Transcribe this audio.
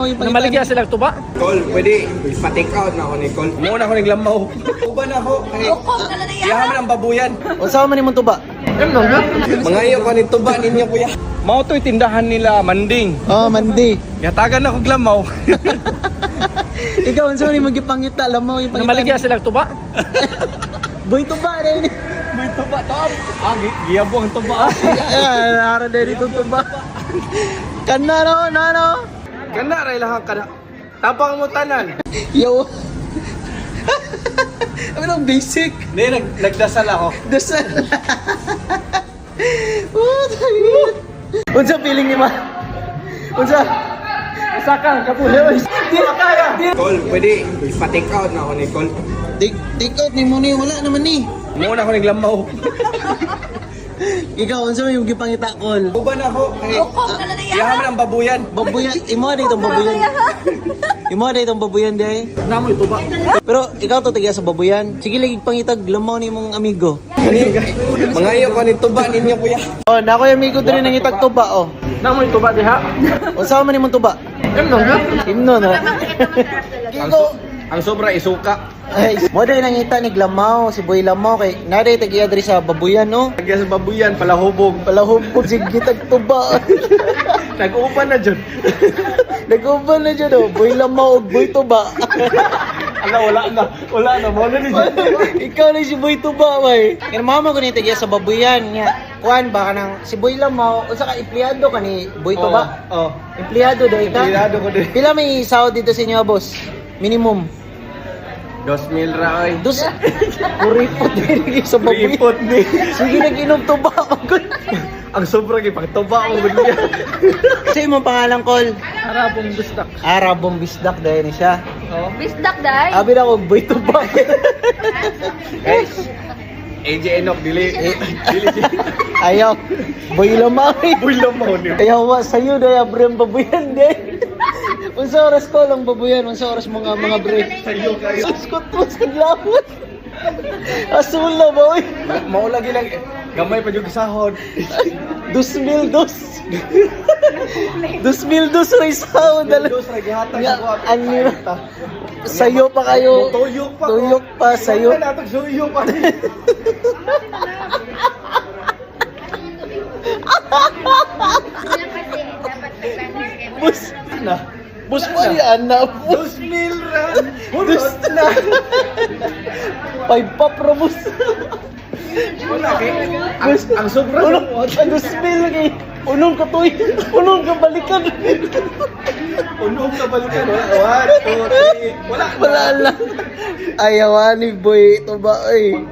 Namaligya sila tuba? Col, pwede pa-take out na ako ni Col. Muna ako naglamaw. Uba na ako. Iyaman ang babuyan. O saan man imong tuba? Mga iyo ko ni tuba ninyo kuya. Mao to'y tindahan nila manding. Oh, mandi. Yatagan ako glamaw. Ikaw unsa man imong gipangita lamaw yung pangita. Namaligya sila tuba? Boy tuba rin. May tuba top. Giyabo ang tuba. Ara diri tuba. Kana no, nano. Kana ray lang kada. Tapang mo tanan. Yo. Ano basic? Hindi, nagdasal ako. Dasal. Oh, tayo. Unsa feeling ni ma? Unsa? Sakang kapulo. Di kaya. Col, pwede pa-take out na ako ni Col. Take out ni mo ni wala naman ni. Muna ako naglamaw. Ikaw unsa man yung gipangita kol? Uba na ako. Iyaman ang babuyan. Babuyan, imo na itong babuyan. Imo na itong babuyan day. Namoy tuba. Pero ikaw to tiga sa babuyan. Sige lagi pangitag lamaw ni mong amigo. Mga iyo ko ni tuba ninyo kuya. Oh, na ko yung amigo diri nang itag tuba oh. Namoy tuba diha. Unsa man imong tuba? Himno no. Ang sobra isuka. Ay, mo day nangita ni Glamaw, si Boy Lamaw kay naday tagiya diri sa babuyan no. Nagya sa babuyan, palahubog. Palahubog sige tag tuba. Nag-upan na dyan. Naguban na dyan oh, Boy Lamaw ug Boy Tuba. Wala na. Mo na ni dyan. Ikaw na si Boy Tuba bay. Kaya mama ko ni tagiya sa babuyan nga. Kuan ba kanang si Boy Lamaw unsa ka empleyado ka ni Boy Tuba? Oh. Empleyado day ka. Empleyado ko din. Pila may sahod dito sa inyo boss? Minimum. 2,000 ra oy. Dos. Kuripot din sa babuyan. Ripot ni. Sige nag-inom tuba magod. Ang sobra kay pagtuba ko gud niya. Sa imong pangalan kol? Arabong bisdak. Arabong bisdak dahil ni siya. Bisdak day. Abi na ko Boy Tuba. Guys. AJ Enoch dili. Ayaw. Boy Lamaw. Uy lamaw ni. Ayaw wa sayo day abrem babuyan day. Unsa oras ko lang babuyan, unsa oras mga bre. Sayo kayo. Suskot mo sa glawon. Asul na ba oy? Mao lagi lang gamay pa jud sahod. 2,002. 2,002 ray sahod dala. Dos ra gihatag Nga, ako. anyo. Sayo pa kayo. Tuyok pa. Tuyok pa sayo. Natog suyo pa. Bus na. Bus pa yan na. 2,000 ra. Bus na. 5 pa probus. Wala kay. Ang sobra. Unong, ang 2,000 kay. Unong ka tuy. Unong ka balikan. Unong ka balikan. 1, 2, 3. Wala lang. Ayawan ni Boy Tuba, oy.